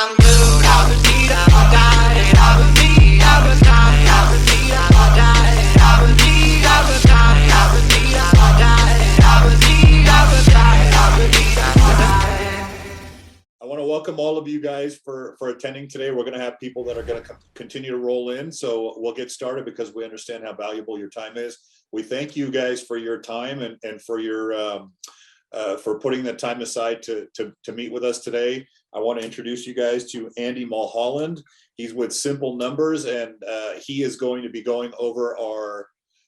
I'm good, I would need, I would die, I would need, I would die, I would need, I would die, I would need, I would die, I would need, I would die, I would need, I would die, I would need, I would die. I want to welcome all of you guys for attending today. We're going to have people that are going to continue to roll in, so we'll get started because we understand how valuable your time is. We thank you guys for your time and for your for putting the time aside to meet with us today. I want to introduce you guys to Andy Mulholland. He's with Simple Numbers, and he is going to be going over our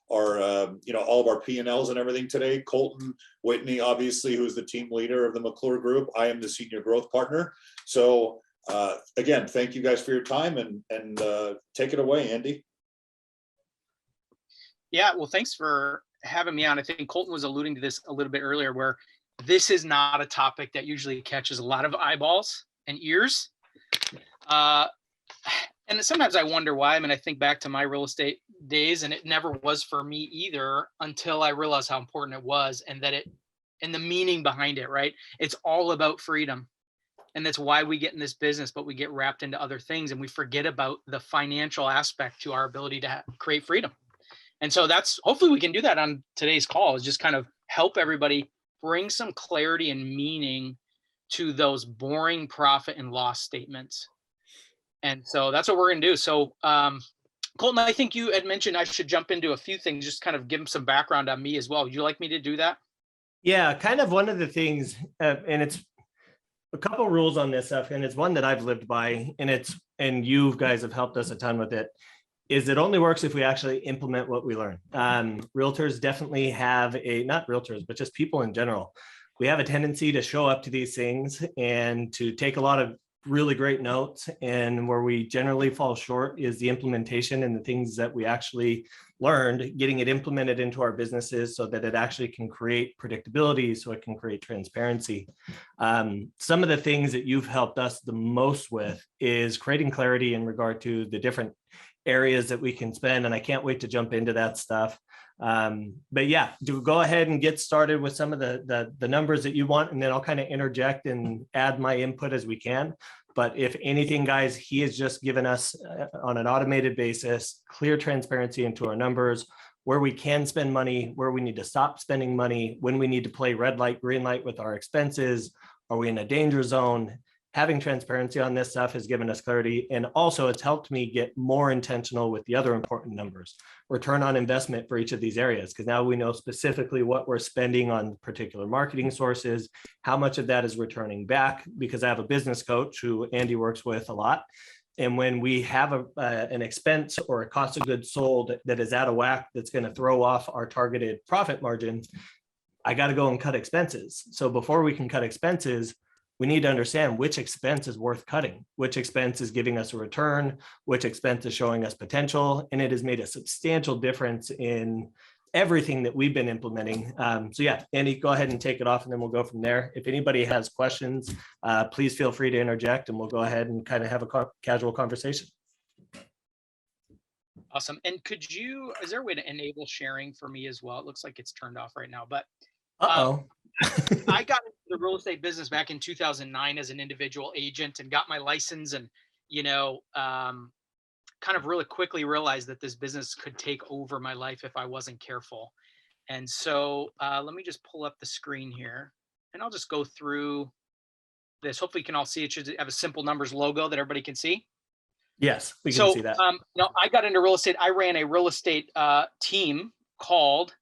all of our P&Ls and everything today. Colton Whitney, obviously, who's the team leader of the McClure Group. I am the senior growth partner. So again, thank you guys for your time, and take it away, Andy. Yeah, well, thanks for having me on. I think Colton was alluding to this a little bit earlier, where this is not a topic that usually catches a lot of eyeballs and ears. And sometimes I wonder why. I mean, I think back to my real estate days, and it never was for me either until I realized how important it was, and that and the meaning behind it, right? It's all about freedom. And that's why we get in this business, but we get wrapped into other things and we forget about the financial aspect to our ability to create freedom. And so hopefully we can do that on today's call, is just kind of help everybody bring some clarity and meaning to those boring profit and loss statements. And so that's what we're going to do. So Colton, I think you had mentioned I should jump into a few things, just kind of give them some background on me as well. Would you like me to do that? Yeah, kind of one of the things, and it's a couple rules on this stuff, and it's one that I've lived by, and you guys have helped us a ton with it, is it only works if we actually implement what we learn. Realtors definitely have not realtors, but just people in general. We have a tendency to show up to these things and to take a lot of really great notes, and where we generally fall short is the implementation and the things that we actually learned, getting it implemented into our businesses so that it actually can create predictability, so it can create transparency. Some of the things that you've helped us the most with is creating clarity in regard to the different areas that we can spend, and I can't wait to jump into that stuff. But yeah, do go ahead and get started with some of the numbers that you want, and then I'll kind of interject and add my input as we can. But if anything, guys, he has just given us on an automated basis clear transparency into our numbers, where we can spend money, where we need to stop spending money, when we need to play red light, green light with our expenses. Are we in a danger zone? Having transparency on this stuff has given us clarity, and also it's helped me get more intentional with the other important numbers, return on investment for each of these areas, because now we know specifically what we're spending on particular marketing sources, how much of that is returning back, because I have a business coach who Andy works with a lot. And when we have an expense or a cost of goods sold that is out of whack, that's going to throw off our targeted profit margin, I got to go and cut expenses. So before we can cut expenses, we need to understand which expense is worth cutting, which expense is giving us a return, which expense is showing us potential. And it has made a substantial difference in everything that we've been implementing. So yeah, Andy, go ahead and take it off, and then we'll go from there. If anybody has questions, please feel free to interject, and we'll go ahead and kind of have a casual conversation. Awesome. And is there a way to enable sharing for me as well? It looks like it's turned off right now, but I got into the real estate business back in 2009 as an individual agent, and got my license, and kind of really quickly realized that this business could take over my life if I wasn't careful. And so let me just pull up the screen here, and I'll just go through this. Hopefully you can all see it. Should have a Simple Numbers logo that everybody can see. Yes, we can see that. I got into real estate. I ran a real estate team called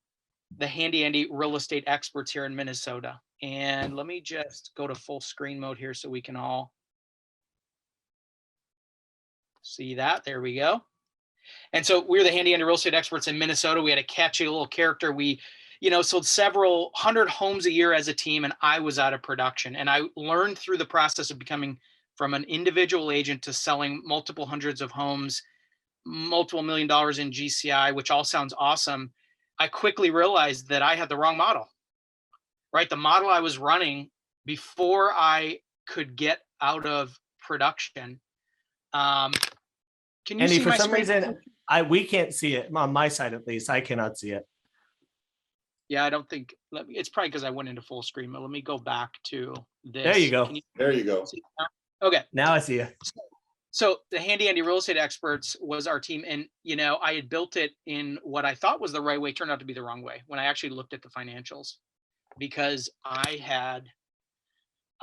the Handy Andy Real Estate Experts here in Minnesota. And let me just go to full screen mode here so we can all see that. There we go. And so we're the Handy Andy Real Estate Experts in Minnesota. We had a catchy little character. We, sold several hundred homes a year as a team, and I was out of production. And I learned through the process of becoming from an individual agent to selling multiple hundreds of homes, multiple $1 million in GCI, which all sounds awesome. I quickly realized that I had the wrong model, right? The model I was running before I could get out of production. Can you Andy, see for my some screen? reason, we can't see it on my side, at least. I cannot see it. Yeah, I don't think, it's probably because I went into full screen, but let me go back to this. There you go. There you go. Okay. Now I see you. So the Handy Andy Real Estate Experts was our team. And, you know, I had built it in what I thought was the right way, turned out to be the wrong way when I actually looked at the financials, because I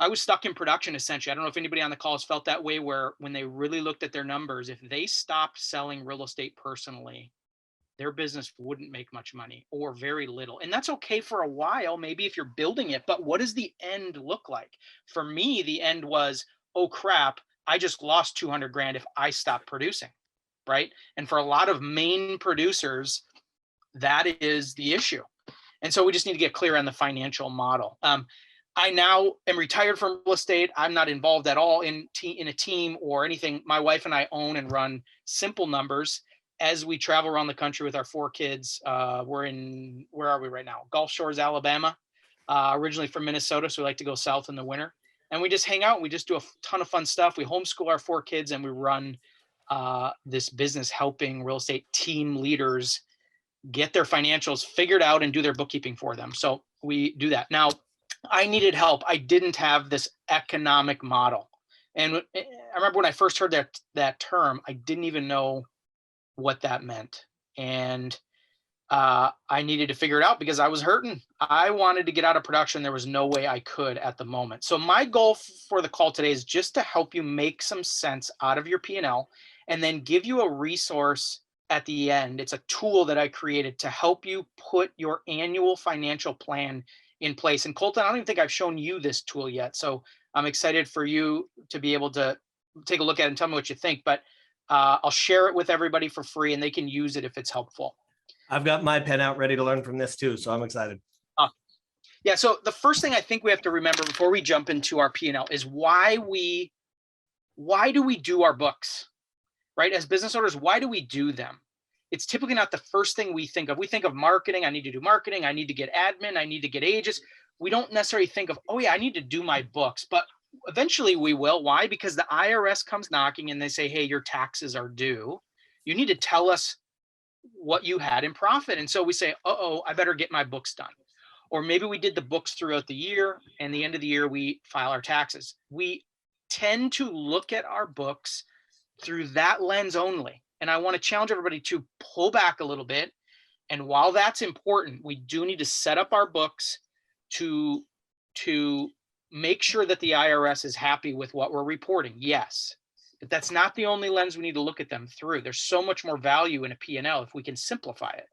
was stuck in production essentially. I don't know if anybody on the call has felt that way, where when they really looked at their numbers, if they stopped selling real estate personally, their business wouldn't make much money or very little. And that's okay for a while, maybe if you're building it, but what does the end look like? For me, the end was, oh crap, I just lost 200 grand if I stop producing, right? And for a lot of main producers, that is the issue. And so we just need to get clear on the financial model. I now am retired from real estate. I'm not involved at all in a team or anything. My wife and I own and run Simple Numbers. As we travel around the country with our 4 kids, where are we right now? Gulf Shores, Alabama, originally from Minnesota. So we like to go south in the winter, and we just hang out. And we just do a ton of fun stuff. We homeschool our 4 kids, and we run this business helping real estate team leaders get their financials figured out and do their bookkeeping for them. So we do that. Now, I needed help. I didn't have this economic model. And I remember when I first heard that term, I didn't even know what that meant. And I needed to figure it out because I was hurting. I wanted to get out of production. There was no way I could at the moment. So my goal for the call today is just to help you make some sense out of your P&L, and then give you a resource at the end. It's a tool that I created to help you put your annual financial plan in place. And Colton, I don't even think I've shown you this tool yet. So I'm excited for you to be able to take a look at it and tell me what you think. But I'll share it with everybody for free, and they can use it if it's helpful. I've got my pen out ready to learn from this too, so I'm excited. Yeah, so the first thing I think we have to remember before we jump into our P&L is why do we do our books, right? As business owners, why do we do them? It's typically not the first thing we think of. We think of marketing. I need to do marketing. I need to get admin. I need to get agents. We don't necessarily think of, oh yeah, I need to do my books, but eventually we will. Why? Because the IRS comes knocking and they say, hey, your taxes are due. You need to tell us what you had in profit. And so we say, uh-oh, I better get my books done. Or maybe we did the books throughout the year, and the end of the year, we file our taxes. We tend to look at our books through that lens only. And I want to challenge everybody to pull back a little bit. And while that's important, we do need to set up our books to make sure that the IRS is happy with what we're reporting. Yes, but that's not the only lens we need to look at them through. There's so much more value in a P&L if we can simplify it.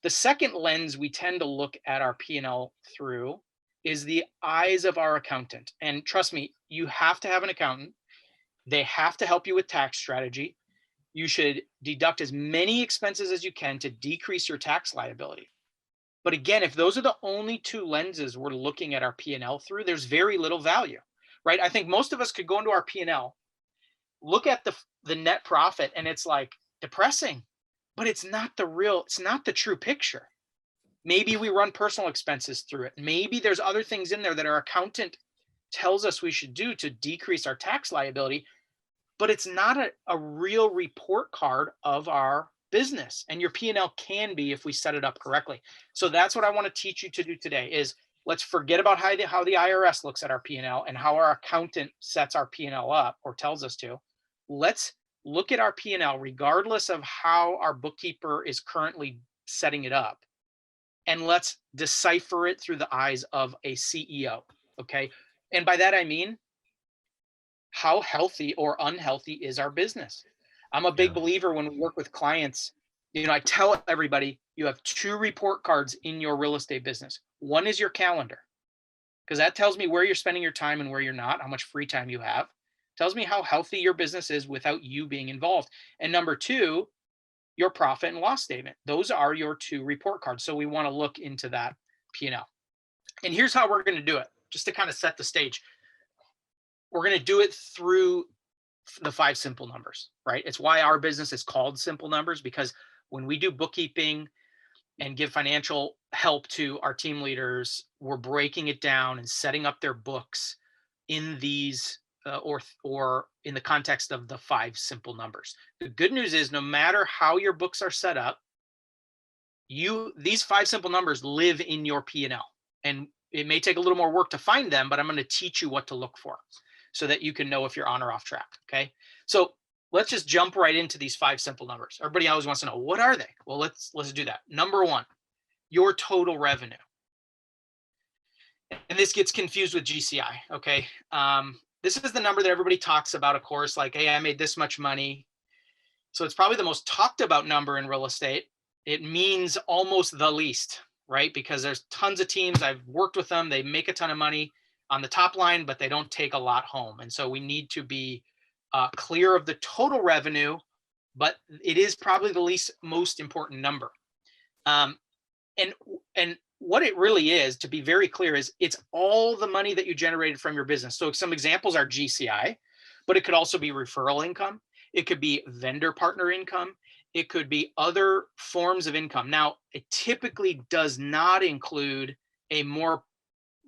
The second lens we tend to look at our P&L through is the eyes of our accountant. And trust me, you have to have an accountant. They have to help you with tax strategy. You should deduct as many expenses as you can to decrease your tax liability. But again, if those are the only 2 lenses we're looking at our P&L through, there's very little value, right? I think most of us could go into our P&L, look at the net profit, and it's like depressing, but it's not the true picture. Maybe we run personal expenses through it. Maybe there's other things in there that our accountant tells us we should do to decrease our tax liability, but it's not a real report card of our business. And your P&L can be if we set it up correctly. So that's what I want to teach you to do today is let's forget about how the IRS looks at our P&L and how our accountant sets our P&L up or tells us to. Let's look at our P&L regardless of how our bookkeeper is currently setting it up. And let's decipher it through the eyes of a CEO, okay? And by that, I mean, how healthy or unhealthy is our business? I'm a big believer when we work with clients, I tell everybody, you have 2 report cards in your real estate business. One is your calendar, because that tells me where you're spending your time and where you're not, how much free time you have. Tells me how healthy your business is without you being involved. And number 2, your profit and loss statement. Those are your 2 report cards. So we want to look into that P&L. And here's how we're going to do it, just to kind of set the stage. We're going to do it through the 5 simple numbers, right? It's why our business is called Simple Numbers, because when we do bookkeeping and give financial help to our team leaders, we're breaking it down and setting up their books in these or in the context of the 5 simple numbers. The good news is no matter how your books are set up, these 5 simple numbers live in your P&L. And it may take a little more work to find them, but I'm going to teach you what to look for. so that you can know if you're on or off track. Okay. So let's just jump right into these 5 simple numbers. Everybody always wants to know, what are they? Well, let's do that. Number 1, your total revenue. And this gets confused with GCI. Okay. This is the number that everybody talks about, of course, like, hey, I made this much money. So it's probably the most talked about number in real estate. It means almost the least, right? Because there's tons of teams, I've worked with them, they make a ton of money on the top line, but they don't take a lot home. And so we need to be clear of the total revenue, but it is probably the least most important number. And what it really is, to be very clear, is it's all the money that you generated from your business. So some examples are GCI, but it could also be referral income. It could be vendor partner income. It could be other forms of income. Now, it typically does not include a more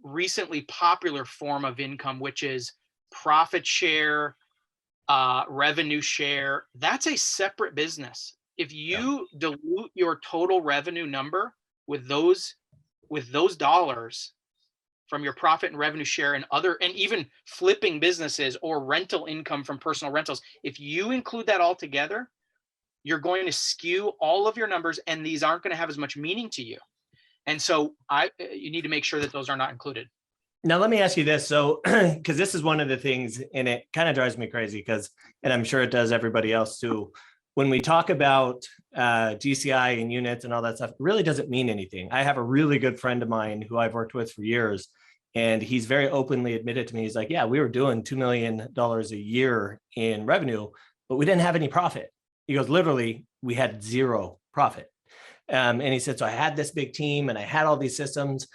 recently popular form of income, which is profit share, revenue share. That's a separate business. If you dilute your total revenue number with those dollars from your profit and revenue share and other, and even flipping businesses or rental income from personal rentals, if you include that all together, you're going to skew all of your numbers, and these aren't going to have as much meaning to you. And so you need to make sure that those are not included. Now, let me ask you this. So, because this is one of the things, and it kind of drives me crazy because, and I'm sure it does everybody else too, when we talk about GCI and units and all that stuff, it really doesn't mean anything. I have a really good friend of mine who I've worked with for years, and he's very openly admitted to me, he's like, yeah, we were doing $2 million a year in revenue, but we didn't have any profit. He goes, literally, we had zero profit. And he said, so I had this big team and I had all these systems.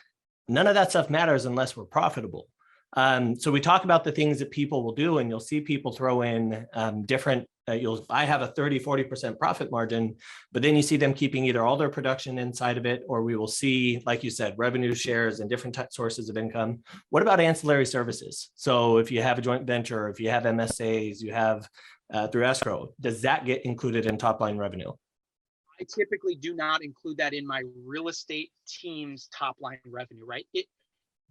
None of that stuff matters unless we're profitable. So we talk about the things that people will do, and you'll see people throw in different, I have a 30, 40% profit margin, but then you see them keeping either all their production inside of it, or we will see, like you said, revenue shares and different sources of income. What about ancillary services? So if you have a joint venture, if you have MSAs, you have through escrow, does that get included in top line revenue? I typically do not include that in my real estate team's top line revenue, right?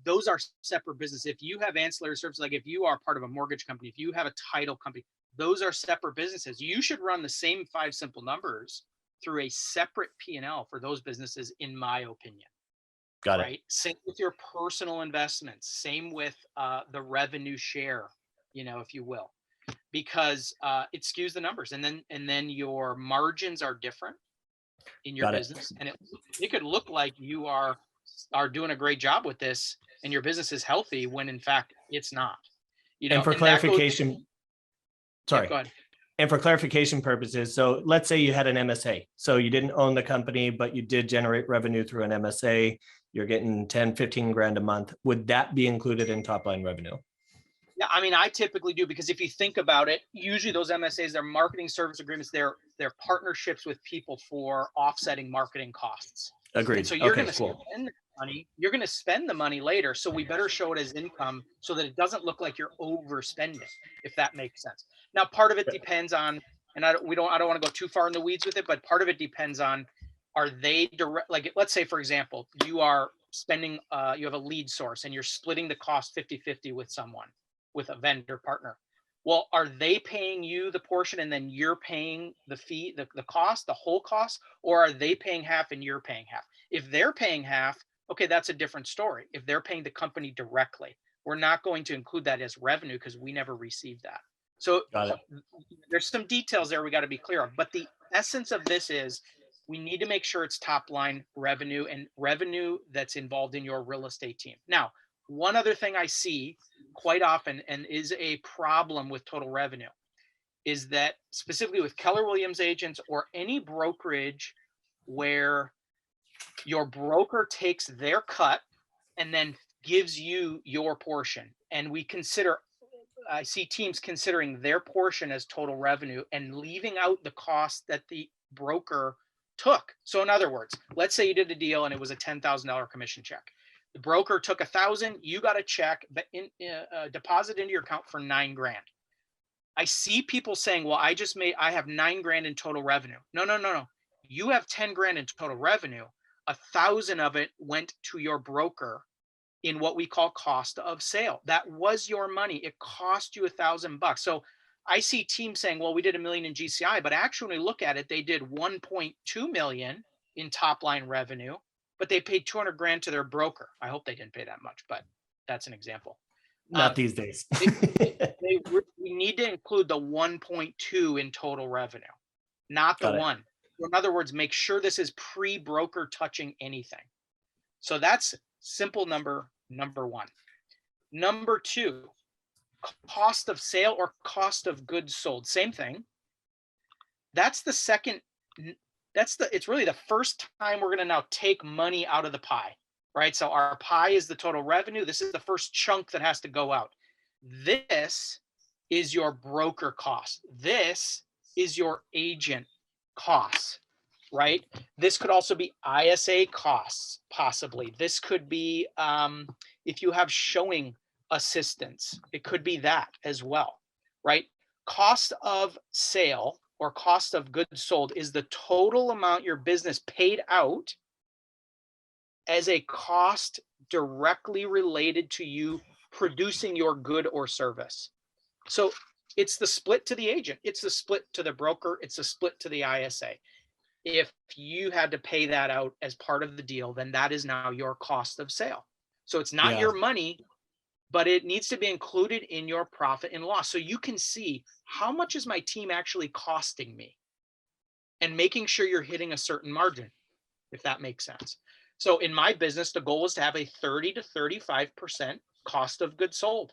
Those are separate business. If you have ancillary services, like if you are part of a mortgage company, if you have a title company, those are separate businesses. You should run the same 5 simple numbers through a separate P&L for those businesses, in my opinion. Got it. Right? Same with your personal investments. Same with the revenue share, if you will, because it skews the numbers, and then your margins are different in your business, and it could look like you are doing a great job with this, and your business is healthy when in fact it's not. And for clarification, go ahead. And for clarification purposes, so let's say you had an MSA. So you didn't own the company, but you did generate revenue through an MSA. You're getting 10, 15 grand a month. Would that be included in top line revenue? Yeah, I mean, I typically do, because if you think about it, usually those MSAs, they're marketing service agreements. They're partnerships with people for offsetting marketing costs. Agreed. And so you're going to spend the money. You're going to spend the money later. So we better show it as income so that it doesn't look like you're overspending, if that makes sense. Now, part of it depends on, and I don't want to go too far in the weeds with it, but part of it depends on, are they direct? Like, let's say, for example, you are spending, you have a lead source and you're splitting the cost 50-50 with someone, with a vendor partner. Well, are they paying you the portion and then you're paying the fee, the cost, the whole cost, or are they paying half and you're paying half? If they're paying half, okay, that's a different story. If they're paying the company directly, we're not going to include that as revenue because we never received that. So there's some details there we got to be clear of, but the essence of this is we need to make sure it's top line revenue and revenue that's involved in your real estate team. Now, one other thing I see quite often, and is a problem with total revenue, is that specifically with Keller Williams agents or any brokerage where your broker takes their cut and then gives you your portion. And I see teams considering their portion as total revenue and leaving out the cost that the broker took. So in other words, let's say you did a deal and it was a $10,000 commission check. The broker took $1,000, you got a check, but deposit into your account for $9 grand. I see people saying, well, I have $9 grand in total revenue. No. You have 10 grand in total revenue. 1,000 of it went to your broker in what we call cost of sale. That was your money. It cost you $1,000. So I see teams saying, well, we did $1 million in GCI, but actually when we look at it, they did 1.2 million in top line revenue, but they paid 200 grand to their broker. I hope they didn't pay that much, but that's an example. Not these days. We need to include the 1.2 in total revenue, not the one. In other words, make sure this is pre-broker touching anything. So that's simple number one. Number two, cost of sale or cost of goods sold. Same thing. That's the second. It's really the first time we're going to now take money out of the pie, right? So our pie is the total revenue. This is the first chunk that has to go out. This is your broker cost. This is your agent costs, right? This could also be ISA costs, possibly. This could be if you have showing assistance, it could be that as well, right? Cost of sale or cost of goods sold is the total amount your business paid out as a cost directly related to you producing your good or service. So it's the split to the agent, it's the split to the broker, it's the split to the ISA. If you had to pay that out as part of the deal, then that is now your cost of sale. So it's not your money, but it needs to be included in your profit and loss. So you can see how much is my team actually costing me and making sure you're hitting a certain margin, if that makes sense. So in my business, the goal is to have a 30 to 35% cost of goods sold.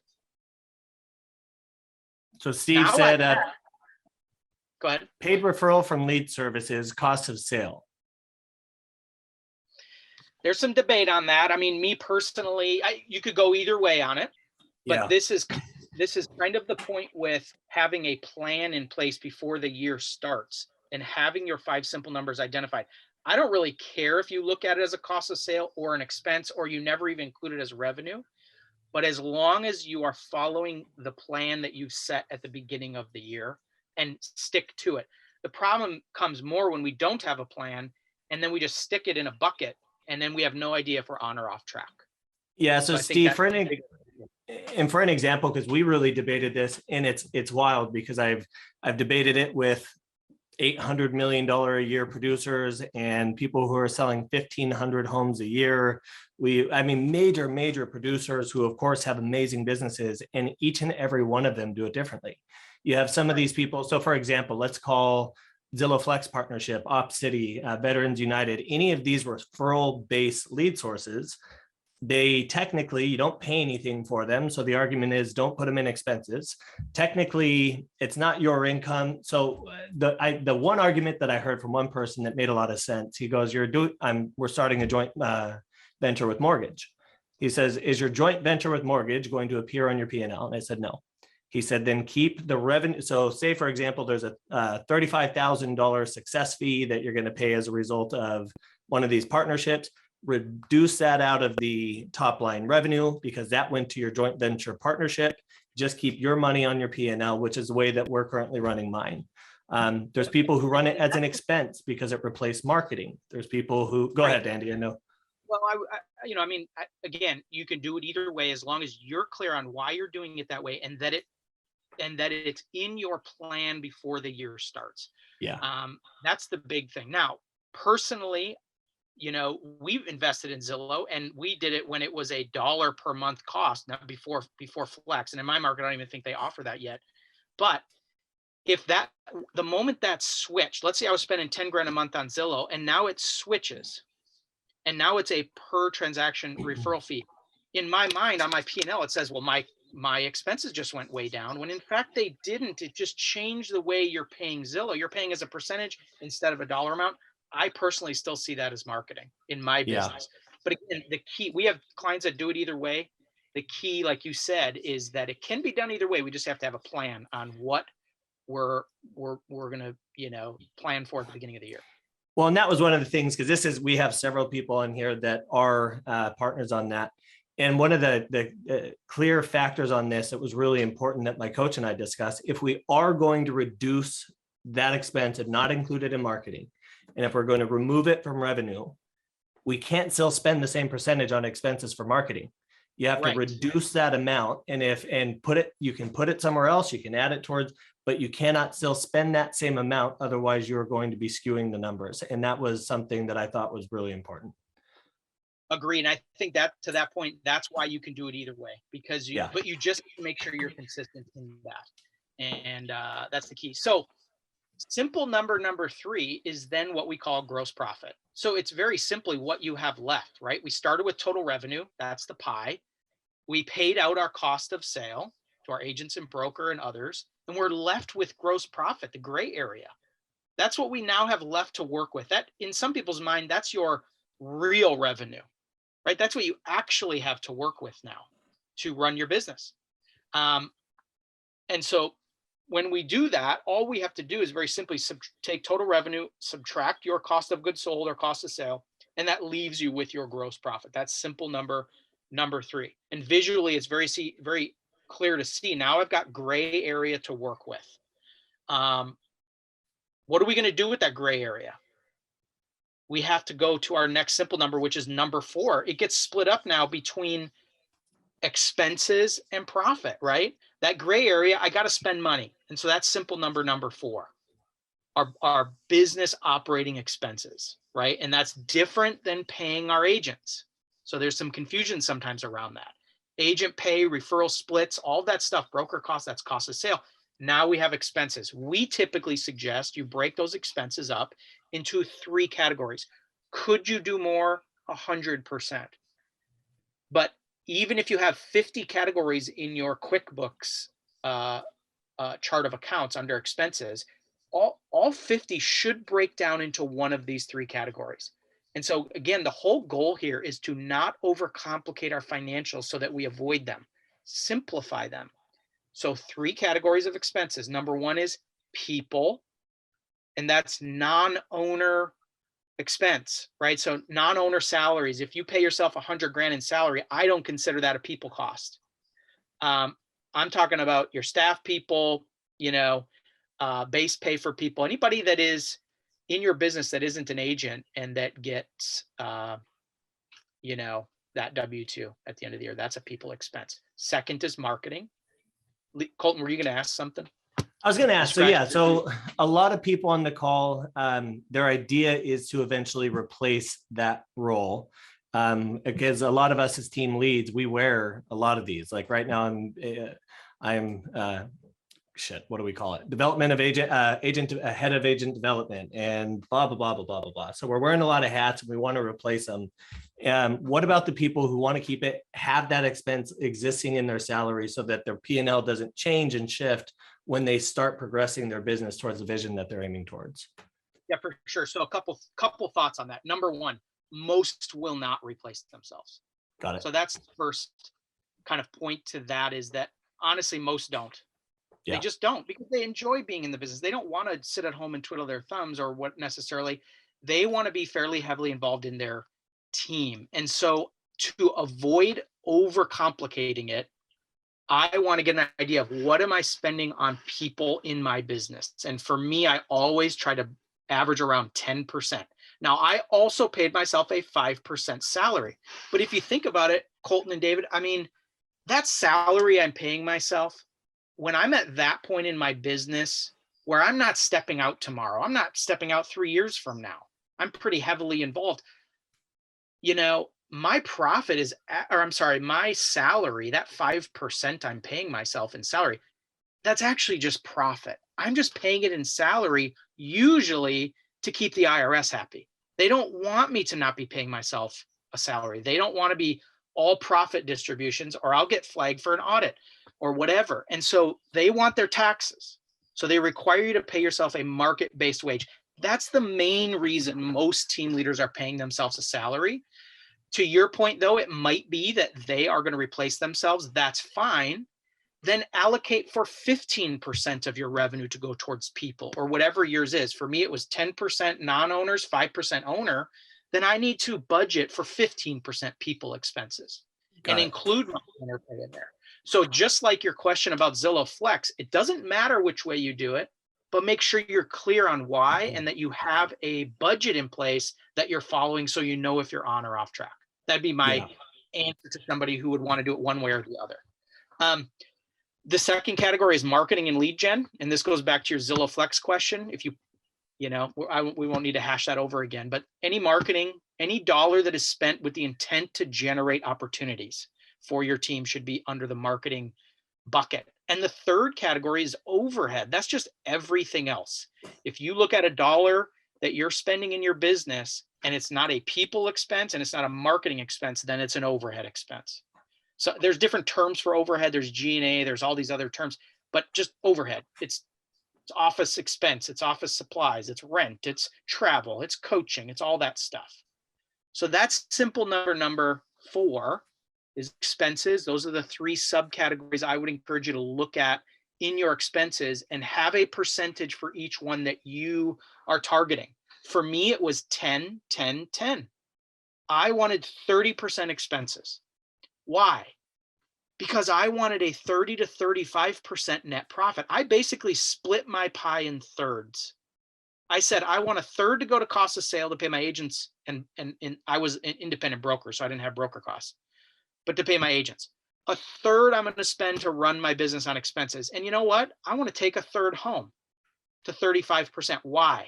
So Steve Now said, go ahead. Paid referral from lead services, cost of sale. There's some debate on that. I mean, me personally, you could go either way on it, but this is kind of the point with having a plan in place before the year starts and having your 5 simple numbers identified. I don't really care if you look at it as a cost of sale or an expense, or you never even include it as revenue. But as long as you are following the plan that you've set at the beginning of the year and stick to it. The problem comes more when we don't have a plan and then we just stick it in a bucket and then we have no idea if we're on or off track. Yeah. So Steve, for an example, because we really debated this, and it's wild because I've debated it with $800 million a year producers and people who are selling 1,500 homes a year. Major producers who of course have amazing businesses, and each and every one of them do it differently. You have some of these people. So for example, let's call Zillow Flex Partnership, Op City, Veterans United, any of these referral-based lead sources. They technically, you don't pay anything for them. So the argument is don't put them in expenses. Technically, it's not your income. So the one argument that I heard from one person that made a lot of sense, he goes, we're starting a joint venture with mortgage. He says, is your joint venture with mortgage going to appear on your P&L? And I said, no. He said, then keep the revenue. So say, for example, there's a $35,000 success fee that you're going to pay as a result of one of these partnerships. Reduce that out of the top line revenue because that went to your joint venture partnership. Just keep your money on your P&L, which is the way that we're currently running mine. There's people who run it as an expense because it replaced marketing. There's people who go ahead, Andy. I know. Well, again, you can do it either way as long as you're clear on why you're doing it that way and that it's in your plan before the year starts. Yeah. That's the big thing. Now, personally, we've invested in Zillow and we did it when it was $1 per month cost, not before Flex. And in my market, I don't even think they offer that yet. But the moment that switched, let's say I was spending 10 grand a month on Zillow and now it switches and now it's a per transaction referral fee. In my mind, on my P&L, it says, well, my expenses just went way down, when in fact they didn't. It just changed the way you're paying Zillow. You're paying as a percentage instead of a dollar amount. I personally still see that as marketing in my business. But again, the key, we have clients that do it either way. The key, like you said, is that it can be done either way. We just have to have a plan on what we're going to, plan for at the beginning of the year. Well, and that was one of the things, because we have several people in here that are partners on that. And one of the clear factors on this, it was really important that my coach and I discussed, if we are going to reduce that expense and not include it in marketing, and if we're going to remove it from revenue, we can't still spend the same percentage on expenses for marketing. You have to Right. reduce that amount, and put it, you can put it somewhere else, you can add it towards, but you cannot still spend that same amount. Otherwise, you're going to be skewing the numbers. And that was something that I thought was really important. Agree. And I think that to that point, that's why you can do it either way, because Yeah. but you just make sure you're consistent in that. And that's the key. So simple number 3 is then what we call gross profit. So it's very simply what you have left, right? We started with total revenue. That's the pie. We paid out our cost of sale to our agents and broker and others, and we're left with gross profit, the gray area. That's what we now have left to work with. That, in some people's mind, that's your real revenue, right? That's what you actually have to work with now to run your business. And so when we do that, all we have to do is very simply take total revenue, subtract your cost of goods sold or cost of sale, and that leaves you with your gross profit. That's simple number 3. And visually, it's very clear to see. Now I've got gray area to work with. What are we going to do with that gray area? We have to go to our next simple number, which is number 4. It gets split up now between expenses and profit, right? That gray area, I got to spend money. And so that's simple number 4, our business operating expenses, right? And that's different than paying our agents. So there's some confusion sometimes around that. Agent pay, referral splits, all that stuff, broker cost, that's cost of sale. Now we have expenses. We typically suggest you break those expenses up into 3 categories. Could you do more? 100%. But even if you have 50 categories in your QuickBooks chart of accounts under expenses, all 50 should break down into one of these 3 categories. And so again, the whole goal here is to not overcomplicate our financials so that we avoid them, simplify them. So 3 categories of expenses. Number 1 is people, and that's non-owner expense, right? So non-owner salaries. If you pay yourself $100,000 in salary, I don't consider that a people cost. I'm talking about your staff people, base pay for people, anybody that is in your business that isn't an agent and that gets, that W-2 at the end of the year. That's a people expense. Second is marketing. Colton, were you going to ask something? I was going to ask. So a lot of people on the call, their idea is to eventually replace that role. Because a lot of us as team leads, we wear a lot of these. Like right now, I'm what do we call it? Development of agent, head of agent development, and blah, blah, blah, blah, blah, blah, blah. So we're wearing a lot of hats and we want to replace them. What about the people who want to keep it, have that expense existing in their salary so that their P&L doesn't change and shift when they start progressing their business towards the vision that they're aiming towards? Yeah, for sure. So a couple thoughts on that. Number 1, most will not replace themselves. Got it. So that's the first kind of point to that, is that honestly, most don't. Yeah. They just don't, because they enjoy being in the business. They don't want to sit at home and twiddle their thumbs or what necessarily. They want to be fairly heavily involved in their team. And so to avoid overcomplicating it, I want to get an idea of what am I spending on people in my business. And for me, I always try to average around 10%. Now, I also paid myself a 5% salary. But if you think about it, Colton and David, I mean, that salary I'm paying myself, when I'm at that point in my business where I'm not stepping out tomorrow, I'm not stepping out 3 years from now, I'm pretty heavily involved. My profit is, my salary, that 5% I'm paying myself in salary, that's actually just profit. I'm just paying it in salary, usually to keep the IRS happy. They don't want me to not be paying myself a salary. They don't want to be all profit distributions, or I'll get flagged for an audit or whatever. And so they want their taxes. So they require you to pay yourself a market-based wage. That's the main reason most team leaders are paying themselves a salary. To your point, though, it might be that they are going to replace themselves. That's fine. Then allocate for 15% of your revenue to go towards people, or whatever yours is. For me, it was 10% non-owners, 5% owner. Then I need to budget for 15% people expenses and include my owner pay in there. So just like your question about Zillow Flex, it doesn't matter which way you do it, but make sure you're clear on why and that you have a budget in place that you're following so you know if you're on or off track. That'd be my answer to somebody who would want to do it one way or the other. The second category is marketing and lead gen. And this goes back to your Zillow Flex question. If we won't need to hash that over again, but any marketing, any dollar that is spent with the intent to generate opportunities for your team should be under the marketing bucket. And the third category is overhead. That's just everything else. If you look at a dollar that you're spending in your business and it's not a people expense and it's not a marketing expense, then it's an overhead expense. So there's different terms for overhead. There's G&A, there's all these other terms, but just overhead. It's office expense, it's office supplies, it's rent, it's travel, it's coaching, it's all that stuff. So that's simple number 4 is expenses. Those are the 3 subcategories I would encourage you to look at in your expenses and have a percentage for each one that you are targeting. For me, it was 10, 10, 10. I wanted 30% expenses. Why? Because I wanted a 30 to 35% net profit. I basically split my pie in thirds. I said, I want a third to go to cost of sale to pay my agents. And I was an independent broker, so I didn't have broker costs, but to pay my agents. A third I'm going to spend to run my business on expenses. And you know what? I want to take a third home to 35%. Why?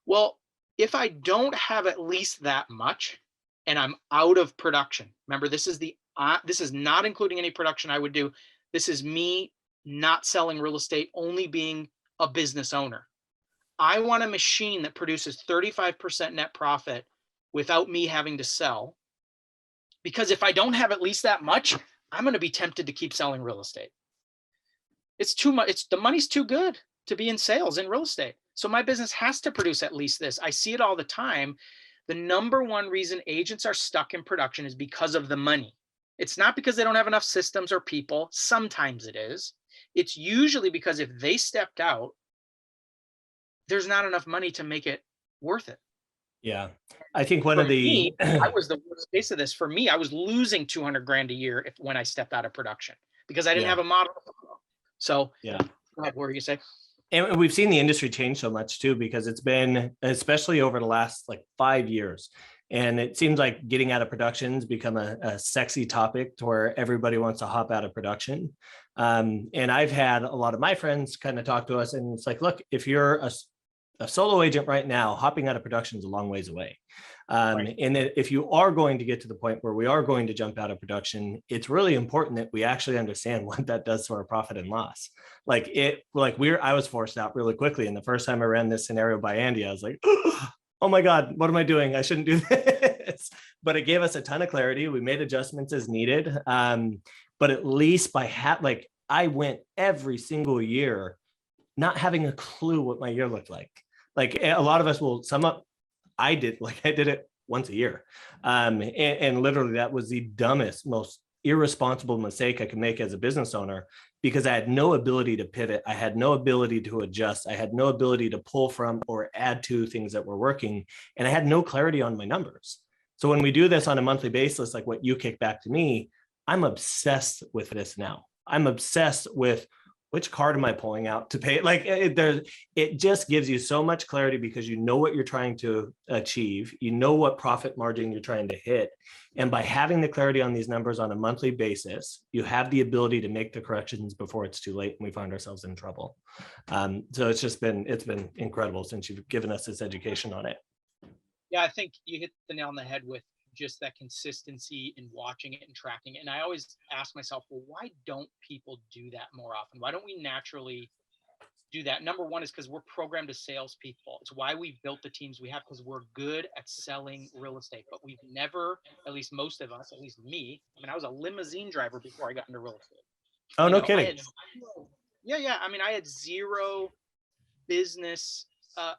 Well, if I don't have at least that much and I'm out of production, remember, this is not including any production I would do. This is me not selling real estate, only being a business owner. I want a machine that produces 35% net profit without me having to sell. Because if I don't have at least that much, I'm going to be tempted to keep selling real estate. It's too much. The money's too good to be in sales in real estate. So my business has to produce at least this. I see it all the time. The number one reason agents are stuck in production is because of the money. It's not because they don't have enough systems or people. Sometimes it is. It's usually because if they stepped out, there's not enough money to make it worth it. Yeah. I think one of the, I was the worst case of this. For me, I was losing 200 grand a year when I stepped out of production because I didn't have a model. So yeah. Go ahead, what were you saying? And we've seen the industry change so much too, because it's been, especially over the last 5 years, and it seems like getting out of production has become a sexy topic to where everybody wants to hop out of production. And I've had a lot of my friends kind of talk to us, and it's like, look, if you're a solo agent right now, hopping out of production is a long ways away. Right. And if you are going to get to the point where we are going to jump out of production, it's really important that we actually understand what that does to our profit and loss. I was forced out really quickly. And the first time I ran this scenario by Andy, I was like, oh my God, what am I doing? I shouldn't do this. But it gave us a ton of clarity. We made adjustments as needed. But at least I went every single year not having a clue what my year looked like. Like a lot of us will sum up. I did it once a year. And literally that was the dumbest, most irresponsible mistake I could make as a business owner, because I had no ability to pivot. I had no ability to adjust. I had no ability to pull from or add to things that were working. And I had no clarity on my numbers. So when we do this on a monthly basis, like what you kick back to me, I'm obsessed with this now. I'm obsessed with which card am I pulling out to pay? It just gives you so much clarity because you know what you're trying to achieve. You know what profit margin you're trying to hit. And by having the clarity on these numbers on a monthly basis, you have the ability to make the corrections before it's too late and we find ourselves in trouble. So it's been incredible since you've given us this education on it. Yeah, I think you hit the nail on the head with just that consistency in watching it and tracking it. And I always ask myself, well, why don't people do that more often? Why don't we naturally do that? Number one is because we're programmed as salespeople. It's why we built the teams we have, because we're good at selling real estate, but we've never, at least most of us, at least me, I was a limousine driver before I got into real estate. Oh, no kidding. I had zero business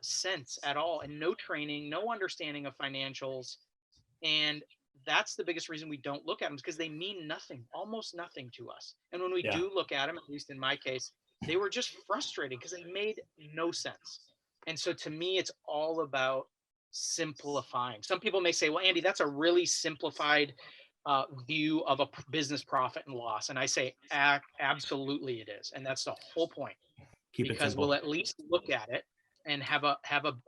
sense at all, and no training, no understanding of financials. And that's the biggest reason we don't look at them, because they mean nothing, almost nothing to us. And when we do look at them, at least in my case, they were just frustrating because they made no sense. And so to me, it's all about simplifying. Some people may say, well, Andy, that's a really simplified view of a business profit and loss. And I say, absolutely it is. And that's the whole point. Because we'll at least look at it and have a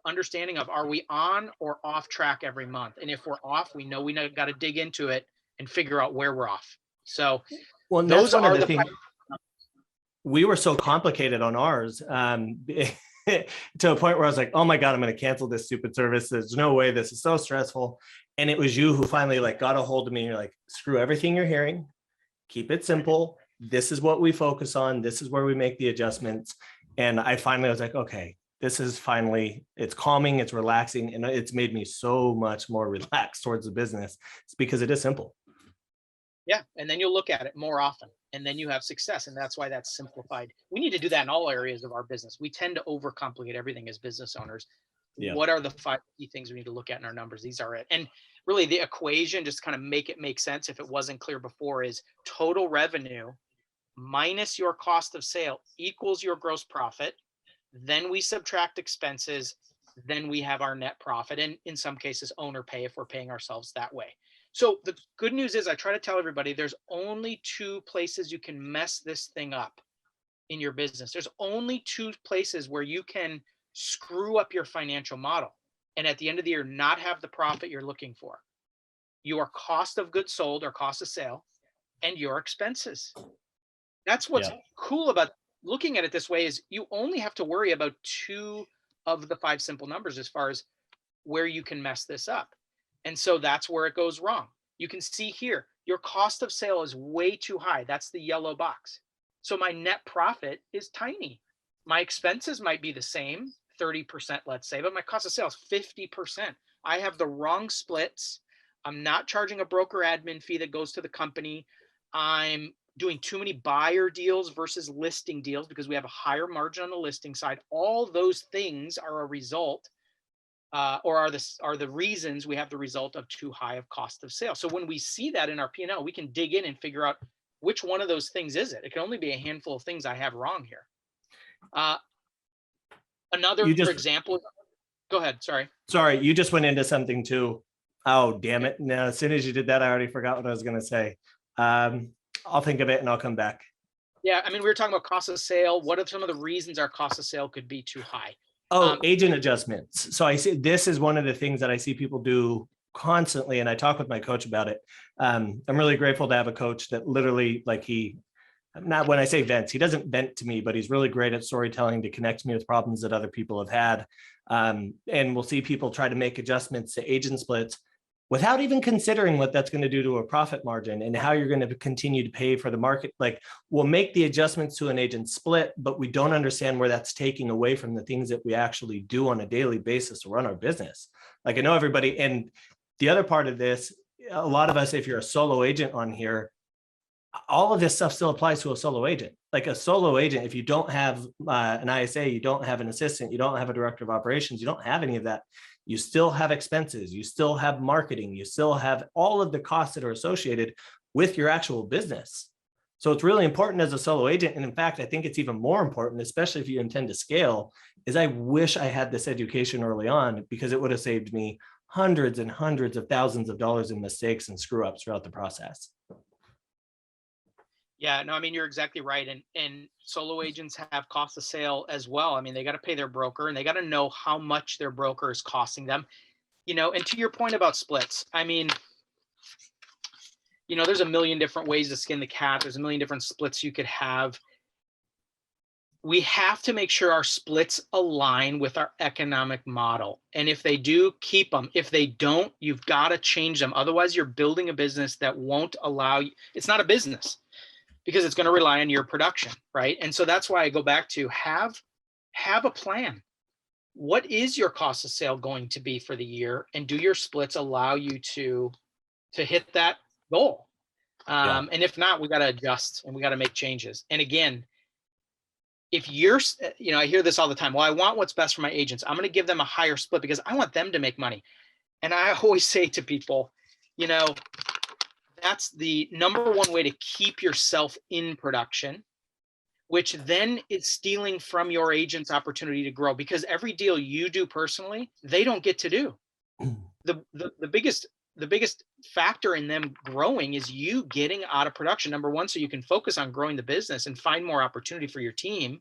understanding of, are we on or off track every month? And if we're off, we know got to dig into it and figure out where we're off. So Well, and those that's one are of the the things. We were so complicated on ours to a point where I was like, oh my God, I'm going to cancel this stupid service. There's no way. This is so stressful. And it was you who finally like got a hold of me. And you're like, screw everything you're hearing. Keep it simple. This is what we focus on. This is where we make the adjustments. And I finally was like, okay, this is finally, it's calming, it's relaxing, and it's made me so much more relaxed towards the business. It's because it is simple. Yeah. And then you'll look at it more often and then you have success. And that's why that's simplified. We need to do that in all areas of our business. We tend to overcomplicate everything as business owners. Yeah. What are the 5 key things we need to look at in our numbers? These are it. And really the equation, just kind of make it make sense if it wasn't clear before, is total revenue minus your cost of sale equals your gross profit. Then we subtract expenses. Then we have our net profit. And in some cases, owner pay if we're paying ourselves that way. So the good news is I try to tell everybody there's only 2 places you can mess this thing up in your business. There's only 2 places where you can screw up your financial model and at the end of the year not have the profit you're looking for. Your cost of goods sold or cost of sale and your expenses. That's what's cool about looking at it this way, is you only have to worry about 2 of the 5 simple numbers as far as where you can mess this up. And so that's where it goes wrong. You can see here, your cost of sale is way too high. That's the yellow box. So my net profit is tiny. My expenses might be the same, 30%, let's say, but my cost of sale is 50%. I have the wrong splits. I'm not charging a broker admin fee that goes to the company. I'm doing too many buyer deals versus listing deals because we have a higher margin on the listing side. All those things are a result or are the reasons we have the result of too high of cost of sale. So when we see that in our P&L, we can dig in and figure out which one of those things is it. It can only be a handful of things I have wrong here. Another example. Go ahead. Sorry. You just went into something too. Oh, damn it. No, as soon as you did that, I already forgot what I was going to say. I'll think of it and I'll come back. Yeah. I mean, we were talking about cost of sale. What are some of the reasons our cost of sale could be too high? Agent adjustments. So I see this is one of the things that I see people do constantly. And I talk with my coach about it. I'm really grateful to have a coach that literally, like, not when I say vents, he doesn't vent to me, but he's really great at storytelling to connect me with problems that other people have had. And we'll see people try to make adjustments to agent splits without even considering what that's going to do to a profit margin and how you're going to continue to pay for the market. Like, we'll make the adjustments to an agent split, but we don't understand where that's taking away from the things that we actually do on a daily basis to run our business. Like, I know everybody, and the other part of this, a lot of us, if you're a solo agent on here, all of this stuff still applies to a solo agent. Like a solo agent, if you don't have an ISA, you don't have an assistant, you don't have a director of operations, you don't have any of that. You still have expenses, you still have marketing, you still have all of the costs that are associated with your actual business. So it's really important as a solo agent. And in fact, I think it's even more important, especially if you intend to scale, is I wish I had this education early on, because it would have saved me hundreds and hundreds of thousands of dollars in mistakes and screw ups throughout the process. Yeah, no, I mean, you're exactly right. And solo agents have cost of sale as well. I mean, they got to pay their broker and they got to know how much their broker is costing them, and to your point about splits, I mean, there's a million different ways to skin the cat. There's a million different splits you could have. We have to make sure our splits align with our economic model. And if they do, keep them. If they don't, you've got to change them. Otherwise, you're building a business that won't allow you. It's not a business, because it's going to rely on your production, right? And so that's why I go back to have a plan. What is your cost of sale going to be for the year? And do your splits allow you to hit that goal? And if not, we got to adjust and we got to make changes. And again, if you're, I hear this all the time. Well, I want what's best for my agents. I'm going to give them a higher split because I want them to make money. And I always say to people, that's the number one way to keep yourself in production, which then is stealing from your agent's opportunity to grow, because every deal you do personally, they don't get to do. The biggest factor in them growing is you getting out of production, number one, so you can focus on growing the business and find more opportunity for your team.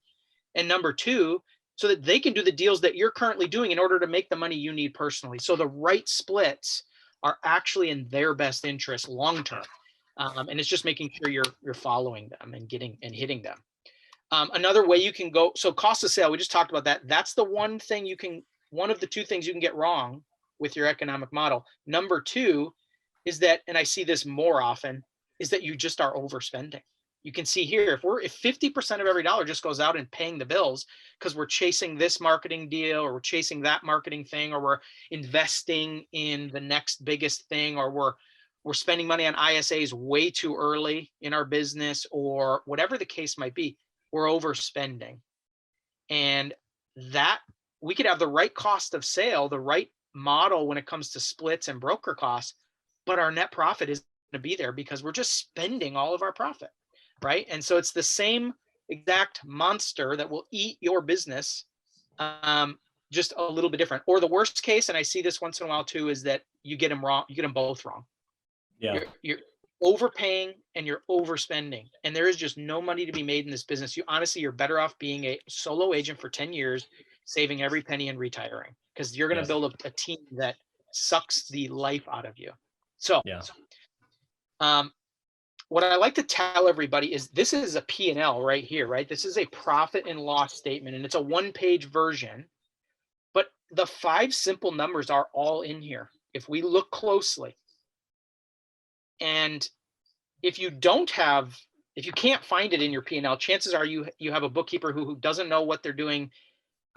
And number two, so that they can do the deals that you're currently doing in order to make the money you need personally. So the right splits are actually in their best interest long term. And it's just making sure you're following them and hitting them. Another way you can go, so cost of sale, we just talked about that. That's the one of the two things you can get wrong with your economic model. Number two is that, and I see this more often, is that you just are overspending. You can see here, if 50% of every dollar just goes out and paying the bills because we're chasing this marketing deal, or we're chasing that marketing thing, or we're investing in the next biggest thing, or we're spending money on ISAs way too early in our business, or whatever the case might be, we're overspending. And that we could have the right cost of sale, the right model when it comes to splits and broker costs, but our net profit isn't going to be there because we're just spending all of our profit, right? And so it's the same exact monster that will eat your business, just a little bit different. Or the worst case, and I see this once in a while too, is that you get them wrong. You get them both wrong. Yeah. You're overpaying and you're overspending, and there is just no money to be made in this business. You're better off being a solo agent for 10 years, saving every penny and retiring, because you're going to build a team that sucks the life out of you. So, what I like to tell everybody is this is a P&L right here, right? This is a profit and loss statement, and it's a one-page version, but the 5 simple numbers are all in here if we look closely. And if you can't find it in your P&L, chances are you have a bookkeeper who doesn't know what they're doing,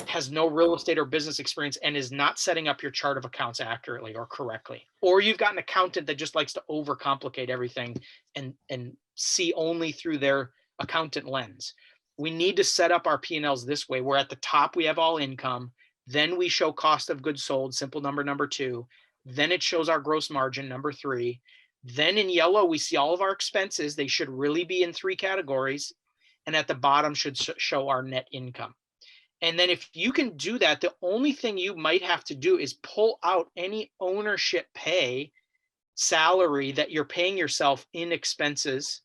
has no real estate or business experience, and is not setting up your chart of accounts accurately or correctly. Or you've got an accountant that just likes to overcomplicate everything and see only through their accountant lens. We need to set up our P&Ls this way, where at the top we have all income, then we show cost of goods sold, simple number 2, then it shows our gross margin, number 3. Then in yellow, we see all of our expenses. They should really be in 3 categories. And at the bottom should show our net income. And then if you can do that, the only thing you might have to do is pull out any ownership pay salary that you're paying yourself in expenses,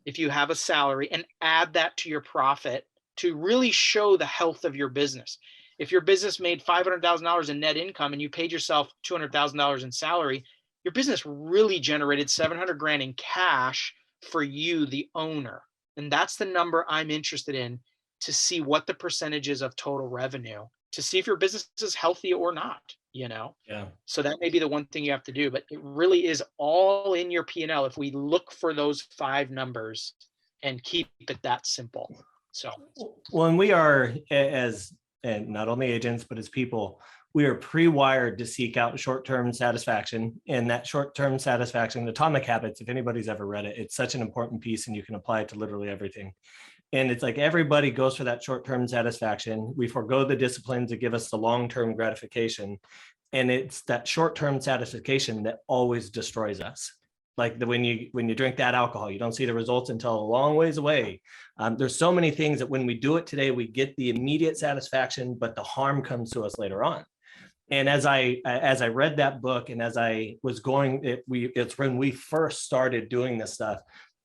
if you have a salary, and add that to your profit to really show the health of your business. If your business made $500,000 in net income and you paid yourself $200,000 in salary, your business really generated 700 grand in cash for you, the owner. And that's the number I'm interested in, to see what the percentage is of total revenue, to see if your business is healthy or not, Yeah. So that may be the one thing you have to do, but it really is all in your P&L if we look for those 5 numbers and keep it that simple. So when we are, and not only agents, but as people, we are pre-wired to seek out short-term satisfaction. And that short-term satisfaction, Atomic Habits, if anybody's ever read it, it's such an important piece, and you can apply it to literally everything. And it's like everybody goes for that short-term satisfaction. We forego the disciplines that give us the long-term gratification. And it's that short-term satisfaction that always destroys us. Like when you drink that alcohol, you don't see the results until a long ways away. There's so many things that when we do it today, we get the immediate satisfaction, but the harm comes to us later on. And as I read that book, and as I was going, it's when we first started doing this stuff,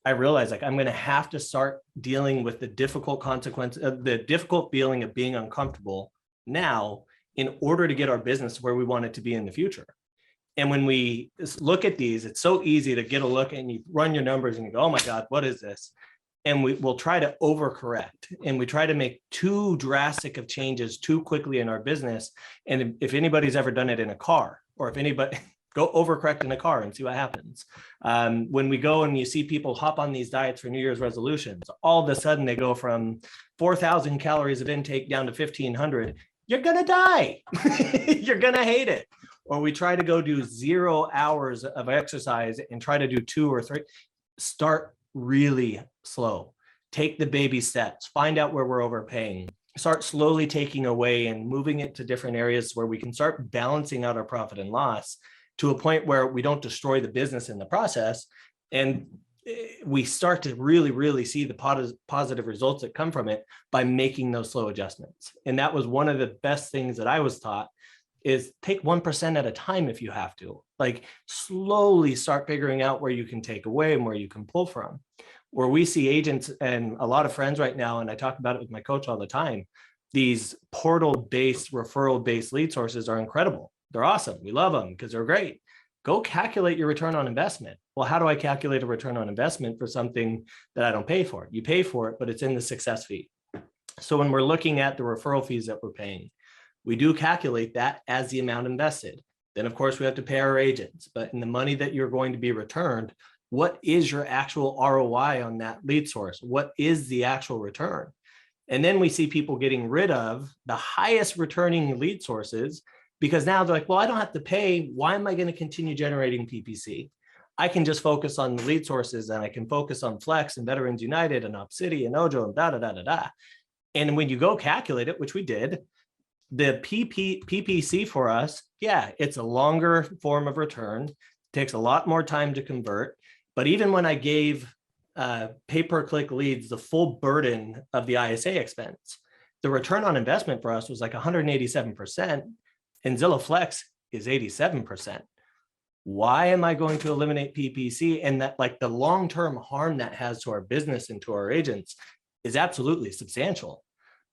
I realized, like, I'm going to have to start dealing with the difficult consequence, the difficult feeling of being uncomfortable now, in order to get our business where we want it to be in the future. And when we look at these, it's so easy to get a look and you run your numbers and you go, oh my God, what is this? And we'll try to overcorrect, and we try to make too drastic of changes too quickly in our business. And if anybody's ever done it in a car, or if anybody go overcorrect in a car and see what happens. When we go and you see people hop on these diets for New Year's resolutions, all of a sudden they go from 4,000 calories of intake down to 1,500. You're going to die. You're going to hate it. Or we try to go do 0 hours of exercise and try to do 2 or 3. Start really slow. Take the baby steps. Find out where we're overpaying. Start slowly taking away and moving it to different areas where we can start balancing out our profit and loss to a point where we don't destroy the business in the process. And we start to really, really see the positive results that come from it by making those slow adjustments. And that was one of the best things that I was taught, is take 1% at a time if you have to. Like, slowly start figuring out where you can take away and where you can pull from. Where we see agents and a lot of friends right now, and I talk about it with my coach all the time, these portal-based, referral-based lead sources are incredible. They're awesome. We love them because they're great. go calculate your return on investment. Well, how do I calculate a return on investment for something that I don't pay for? You pay for it, but it's in the success fee. So when we're looking at the referral fees that we're paying, we do calculate that as the amount invested. Then of course we have to pay our agents, but in the money that you're going to be returned, what is your actual ROI on that lead source? What is the actual return? And then we see people getting rid of the highest returning lead sources because now they're like, well, I don't have to pay. Why am I going to continue generating PPC? I can just focus on the lead sources, and I can focus on Flex and Veterans United and Obsidian and Ojo and da da da da da. And when you go calculate it, which we did, the PPC for us, yeah, it's a longer form of return, takes a lot more time to convert. But even when I gave pay-per-click leads the full burden of the ISA expense, the return on investment for us was like 187%, and Zillow Flex is 87%. Why am I going to eliminate PPC? And that, like, the long-term harm that has to our business and to our agents is absolutely substantial.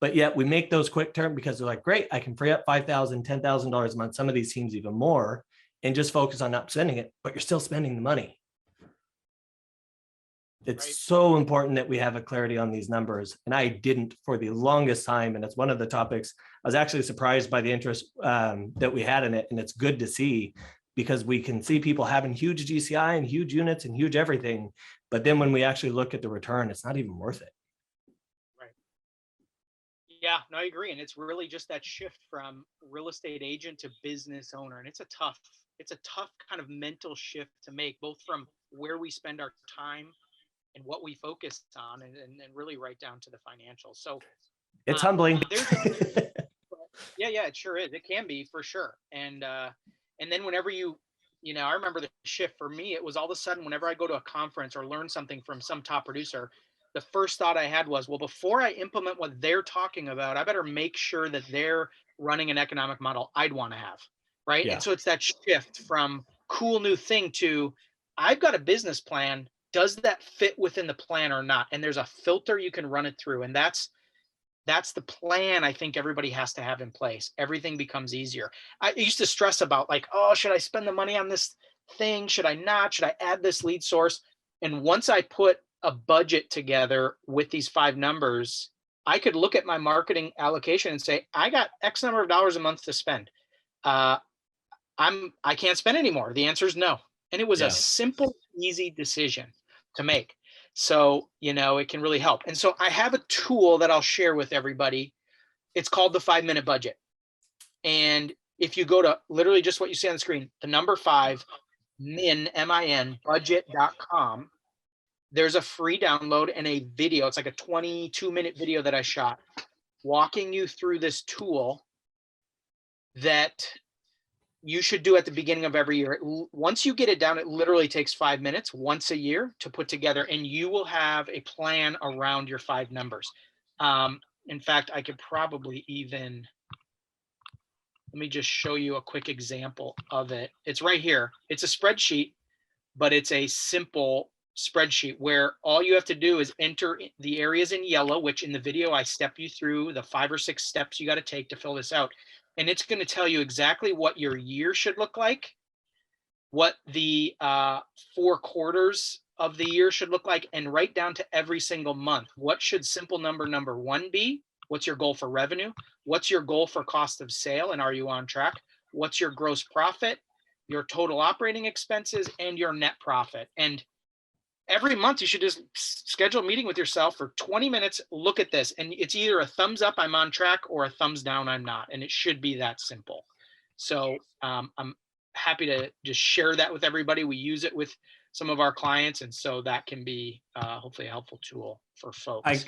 But yet we make those quick term because they're like, great, I can free up $5,000, $10,000 a month, some of these teams even more, and just focus on not spending it, but you're still spending the money. It's Right. so important that we have a clarity on these numbers. And I didn't for the longest time. And it's one of the topics I was actually surprised by the interest that we had in it. And it's good to see, because we can see people having huge GCI and huge units and huge everything. But then when we actually look at the return, it's not even worth it. Yeah, no, I agree. And it's really just that shift from real estate agent to business owner. And it's a tough kind of mental shift to make, both from where we spend our time and what we focus on, and really right down to the financials. So It's humbling. yeah, it sure is. It can be, for sure. And then whenever I remember the shift for me, it was all of a sudden, whenever I go to a conference or learn something from some top producer, the first thought I had was, well, before I implement what they're talking about, I better make sure that they're running an economic model I'd want to have. Right. Yeah. And so it's that shift from cool new thing to, I've got a business plan. Does that fit within the plan or not? And there's a filter you can run it through. And that's the plan I think everybody has to have in place. Everything becomes easier. I used to stress about, like, oh, should I spend the money on this thing? Should I not? Should I add this lead source? And once I put a budget together with these 5 numbers, I could look at my marketing allocation and say, I got X number of dollars a month to spend. I can't spend anymore. The answer is no. And it was a simple, easy decision to make. So, it can really help. And so I have a tool that I'll share with everybody. It's called the 5-minute budget. And if you go to literally just what you see on the screen, the number 5, MIN, budget.com, there's a free download and a video. It's like a 22-minute video that I shot walking you through this tool that you should do at the beginning of every year. Once you get it down, it literally takes 5 minutes once a year to put together, and you will have a plan around your 5 numbers. In fact, I could probably even, let me just show you a quick example of it. It's right here. It's a spreadsheet, but it's a simple spreadsheet where all you have to do is enter the areas in yellow, which in the video I step you through the 5 or 6 steps you got to take to fill this out. And it's going to tell you exactly what your year should look like, what the 4 quarters of the year should look like, and right down to every single month. What should simple number 1 be? What's your goal for revenue? What's your goal for cost of sale? And are you on track? What's your gross profit, your total operating expenses, and your net profit? And every month you should just schedule a meeting with yourself for 20 minutes, look at this, and it's either a thumbs up, I'm on track, or a thumbs down, I'm not. And it should be that simple. So I'm happy to just share that with everybody. We use it with some of our clients. And so that can be hopefully a helpful tool for folks.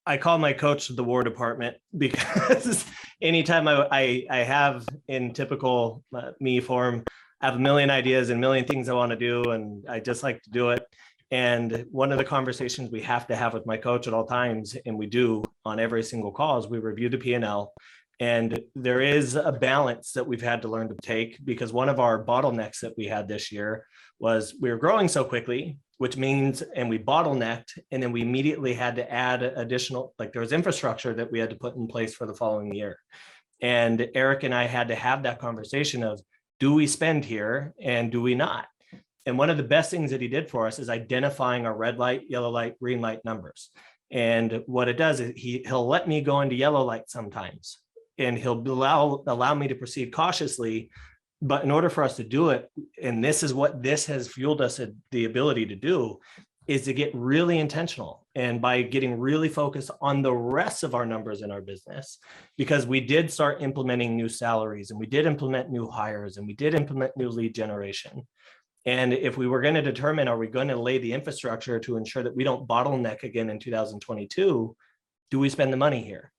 I call my coach the War Department, because anytime I have, in typical me form, I have a million ideas and a million things I want to do, and I just like to do it. And one of the conversations we have to have with my coach at all times, and we do on every single call, is we review the P&L. And there is a balance that we've had to learn to take, because one of our bottlenecks that we had this year was we were growing so quickly, which means, and we bottlenecked, and then we immediately had to add additional, like there was infrastructure that we had to put in place for the following year. And Eric and I had to have that conversation of, Do we spend here and do we not? And one of the best things that he did for us is identifying our red light, yellow light, green light numbers. And what it does is he'll let me go into yellow light sometimes, and he'll allow me to proceed cautiously. But in order for us to do it, and this is what this has fueled us the ability to do, is to get really intentional. And by getting really focused on the rest of our numbers in our business, because we did start implementing new salaries, and we did implement new hires, and we did implement new lead generation. And if we were going to determine, are we going to lay the infrastructure to ensure that we don't bottleneck again in 2022, do we spend the money here?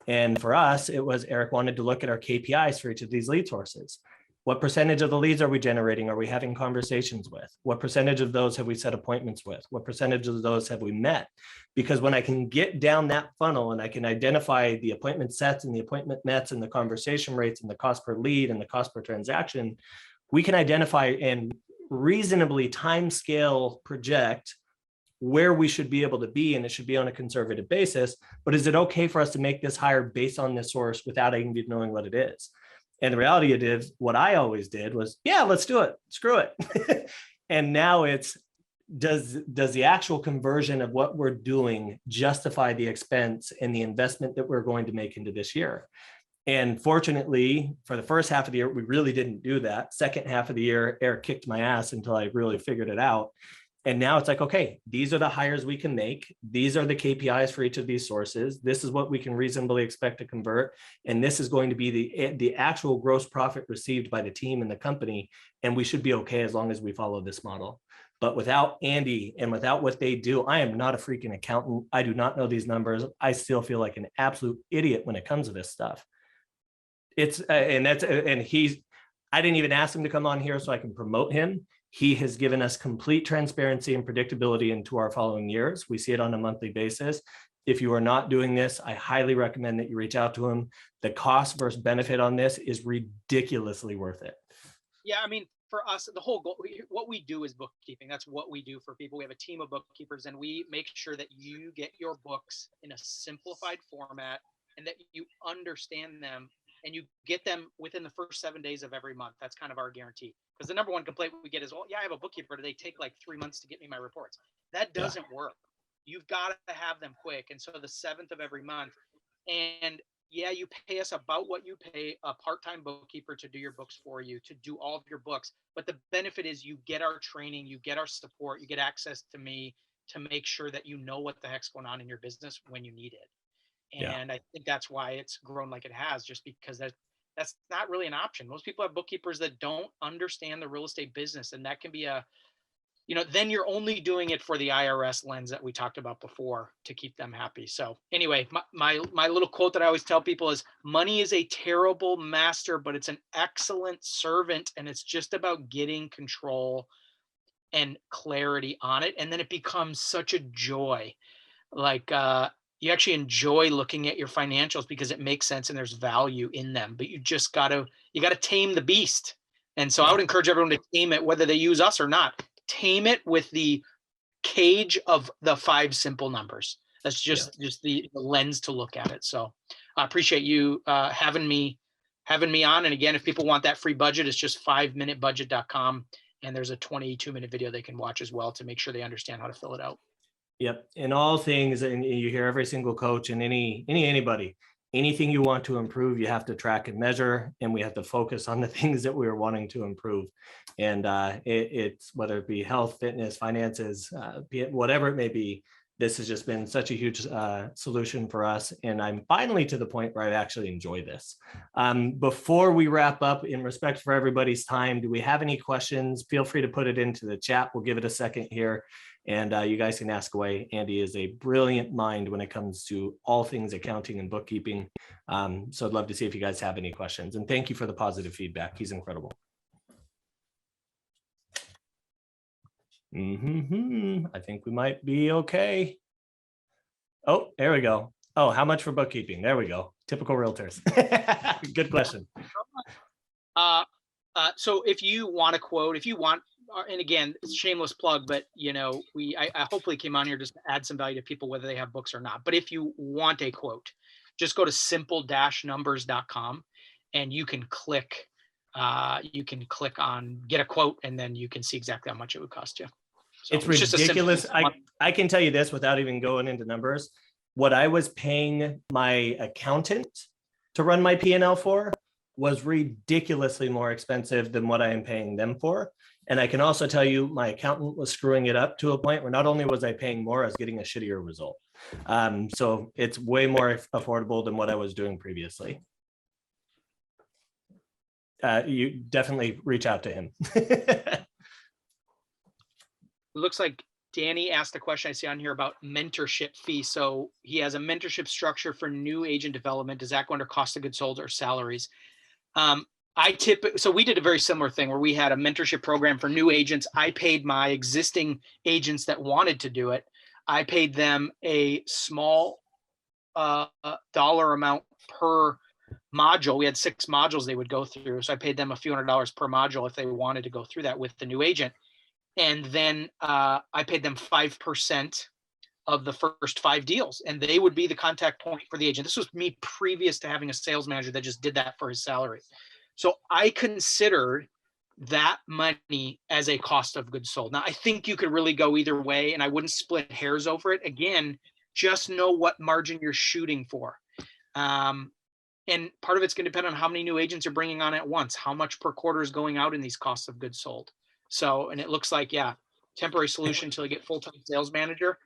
And for us, it was Eric wanted to look at our KPIs for each of these lead sources. What percentage of the leads are we generating? Are we having conversations with? What percentage of those have we set appointments with? What percentage of those have we met? Because when I can get down that funnel and I can identify the appointment sets and the appointment nets and the conversation rates and the cost per lead and the cost per transaction, we can identify and reasonably time scale project where we should be able to be, and it should be on a conservative basis. But is it okay for us to make this hire based on this source without even knowing what it is? And the reality it is, what I always did was, yeah, let's do it. Screw it. And now it's, does the actual conversion of what we're doing justify the expense and the investment that we're going to make into this year? And fortunately, for the first half of the year, we really didn't do that. Second half of the year, Eric kicked my ass until I really figured it out. And now it's like, okay, these are the hires we can make. These are the KPIs for each of these sources. This is what we can reasonably expect to convert. And this is going to be the actual gross profit received by the team and the company. And we should be okay as long as we follow this model. But without Andy and without what they do, I am not a freaking accountant. I do not know these numbers. I still feel like an absolute idiot when it comes to this stuff. I didn't even ask him to come on here so I can promote him. He has given us complete transparency and predictability into our following years. We see it on a monthly basis. If you are not doing this, I highly recommend that you reach out to him. The cost versus benefit on this is ridiculously worth it. Yeah, I mean, for us, the whole goal, what we do is bookkeeping. That's what we do for people. We have a team of bookkeepers, and we make sure that you get your books in a simplified format and that you understand them and you get them within the first 7 days of every month. That's kind of our guarantee. Because the number one complaint we get is, well, yeah, I have a bookkeeper. They take like 3 months to get me my reports. That doesn't work. You've got to have them quick. And so the 7th of every month. And yeah, you pay us about what you pay a part-time bookkeeper to do your books for you, to do all of your books. But the benefit is you get our training, you get our support, you get access to me to make sure that you know what the heck's going on in your business when you need it. And I think that's why it's grown like it has, just because that's not really an option. Most people have bookkeepers that don't understand the real estate business. And that can be then you're only doing it for the IRS lens that we talked about before to keep them happy. So anyway, my little quote that I always tell people is, money is a terrible master, but it's an excellent servant. And it's just about getting control and clarity on it. And then it becomes such a joy. Like, you actually enjoy looking at your financials because it makes sense and there's value in them, but you got to tame the beast. And so I would encourage everyone to tame it, whether they use us or not. Tame it with the cage of the 5 simple numbers. That's just the lens to look at it. So I appreciate you having me on. And again, if people want that free budget, it's just 5minutebudget.com. And there's a 22-minute video they can watch as well to make sure they understand how to fill it out. Yep. In all things, and you hear every single coach and anybody, anything you want to improve, you have to track and measure, and we have to focus on the things that we are wanting to improve. And it's whether it be health, fitness, finances, whatever it may be, this has just been such a huge solution for us. And I'm finally to the point where I actually enjoy this. Before we wrap up, in respect for everybody's time, do we have any questions? Feel free to put it into the chat. We'll give it a second here. And you guys can ask away. Andy is a brilliant mind when it comes to all things accounting and bookkeeping. So I'd love to see if you guys have any questions. And thank you for the positive feedback. He's incredible. I think we might be okay. Oh, there we go. Oh, how much for bookkeeping? There we go. Typical realtors. Good question. So if you want a quote, and again, it's a shameless plug, but I hopefully came on here just to add some value to people, whether they have books or not. But if you want a quote, just go to simple-numbers.com and you can click you can click on get a quote, and then you can see exactly how much it would cost you. So It's just a simple- ridiculous. I can tell you this without even going into numbers. What I was paying my accountant to run my P&L for was ridiculously more expensive than what I am paying them for. And I can also tell you my accountant was screwing it up to a point where not only was I paying more, I was getting a shittier result. So it's way more affordable than what I was doing previously. You definitely reach out to him. It looks like Danny asked a question I see on here about mentorship fee. So he has a mentorship structure for new agent development. Does that go under cost of goods sold or salaries? So we did a very similar thing where we had a mentorship program for new agents. I paid my existing agents that wanted to do it. I paid them a small dollar amount per module. We had 6 modules they would go through. So I paid them a few $100s per module if they wanted to go through that with the new agent. And then I paid them 5% of the first 5 deals, and they would be the contact point for the agent. This was me previous to having a sales manager that just did that for his salary. So I considered that money as a cost of goods sold. Now, I think you could really go either way, and I wouldn't split hairs over it. Again, just know what margin you're shooting for. And part of it's going to depend on how many new agents you're bringing on at once, how much per quarter is going out in these costs of goods sold. So, and it looks like, yeah, temporary solution until you get full-time sales manager.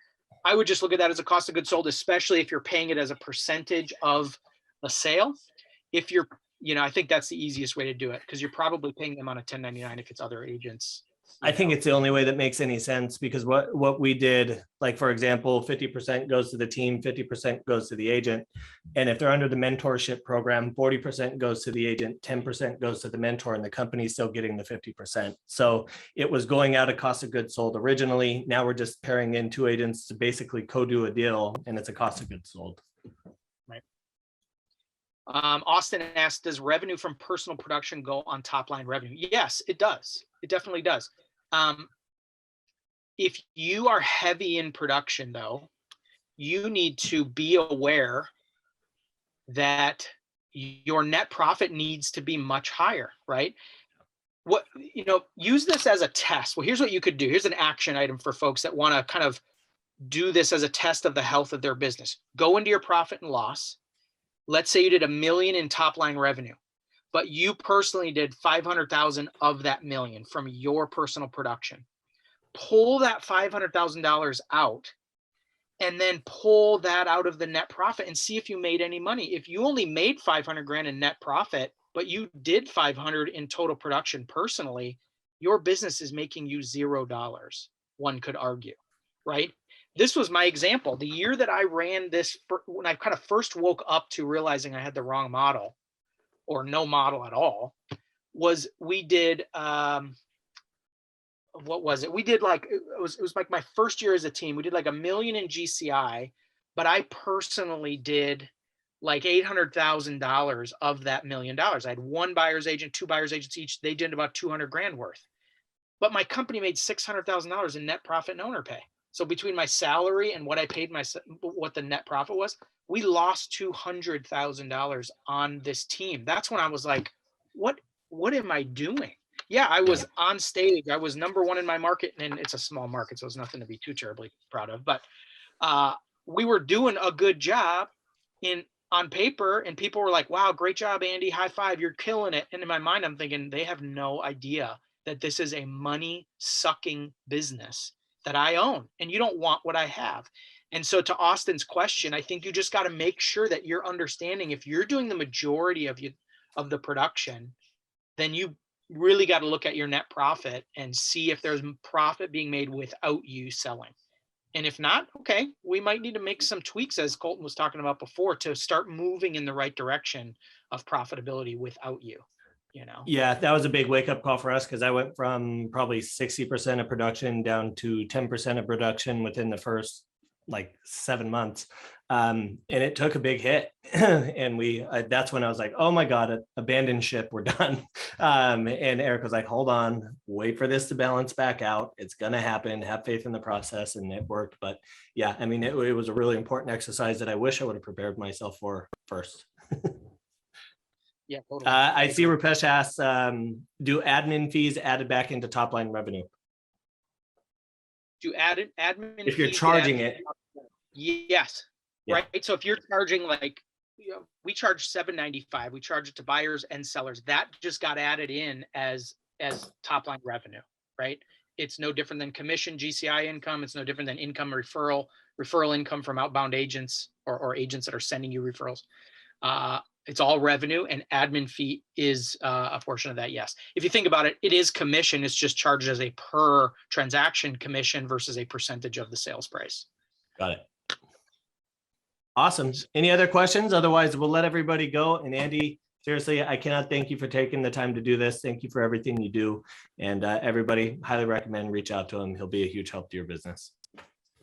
I would just look at that as a cost of goods sold, especially if you're paying it as a percentage of a sale. If you're, I think that's the easiest way to do it, because you're probably paying them on a 1099 if it's other agents. I think it's the only way that makes any sense, because what we did, like, for example, 50% goes to the team, 50% goes to the agent. And if they're under the mentorship program, 40% goes to the agent, 10% goes to the mentor, and the company's still getting the 50%. So it was going out of cost of goods sold originally. Now we're just pairing in 2 agents to basically co-do a deal, and it's a cost of goods sold. Right. Austin asked, does revenue from personal production go on top line revenue? Yes, it does. It definitely does. If you are heavy in production, though, you need to be aware that your net profit needs to be much higher, right? Use this as a test. Well, here's what you could do. Here's an action item for folks that want to kind of do this as a test of the health of their business. Go into your profit and loss. Let's say you did $1 million in top line revenue, but you personally did 500,000 of that $1 million from your personal production. Pull that $500,000 out, and then pull that out of the net profit and see if you made any money. If you only made 500 grand in net profit, but you did 500 in total production personally, your business is making you $0, one could argue, right? This was my example. The year that I ran this, when I kind of first woke up to realizing I had the wrong model, or no model at all, was we did, what was it? We did like, it was like my first year as a team. We did like $1 million in GCI, but I personally did like $800,000 of that $1 million. I had 1 buyer's agent, 2 buyer's agents each. They did about 200 grand worth, but my company made $600,000 in net profit and owner pay. So between my salary and what I paid what the net profit was, we lost $200,000 on this team. That's when I was like, what am I doing? Yeah, I was on stage. I was number 1 in my market, and it's a small market, so it's nothing to be too terribly proud of. But we were doing a good job on paper, and people were like, wow, great job, Andy. High five. You're killing it. And in my mind, I'm thinking they have no idea that this is a money sucking business that I own, and you don't want what I have. And so to Austin's question, I think you just got to make sure that you're understanding, if you're doing the majority of the production, then you really got to look at your net profit and see if there's profit being made without you selling. And if not, okay, we might need to make some tweaks, as Colton was talking about before, to start moving in the right direction of profitability without you. Yeah, that was a big wake up call for us, because I went from probably 60% of production down to 10% of production within the first like 7 months. And it took a big hit. And that's when I was like, oh my God, abandon ship, we're done. And Eric was like, hold on, wait for this to balance back out. It's going to happen. Have faith in the process. And it worked. But yeah, I mean, it was a really important exercise that I wish I would have prepared myself for first. Yeah, totally. I see Rupesh asks, do admin fees added back into top line revenue? Do admin If you're fees get charging added- it. Yes. Yeah. Right. So if you're charging like, we charge $7.95, we charge it to buyers and sellers. That just got added in as top line revenue, right? It's no different than commission, GCI income. It's no different than income referral income from outbound agents or agents that are sending you referrals. It's all revenue, and admin fee is a portion of that. Yes. If you think about it, it is commission. It's just charged as a per transaction commission versus a percentage of the sales price. Got it. Awesome. Any other questions? Otherwise, we'll let everybody go. And Andy, seriously, I cannot thank you for taking the time to do this. Thank you for everything you do. And everybody, highly recommend reach out to him. He'll be a huge help to your business.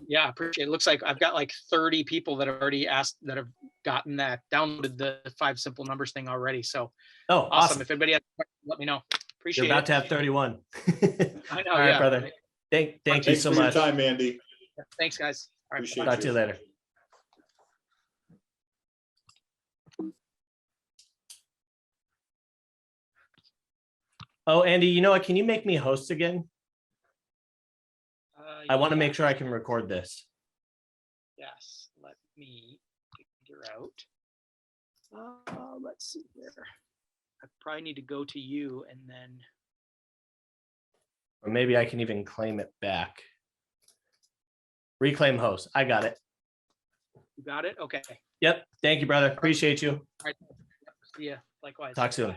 Yeah, I appreciate it. Looks like I've got like 30 people that have already asked, that have gotten that, downloaded the 5 simple numbers thing already. So Oh, awesome. If anybody has questions, let me know. Appreciate You're about it. to have 31. I know. All right, Yeah, brother. Thank you Thanks so for your much. time, Andy. Thanks, guys. All right. Appreciate Talk to you later. Oh, Andy, you know what? Can you make me host again? I want to make sure I can record this. Yes, let me figure out. Let's see here. I probably need to go to you and then. Or maybe I can even claim it back. Reclaim host. I got it. You got it? Okay. Yep. Thank you, brother. Appreciate you. All right. See ya. Likewise. Talk soon.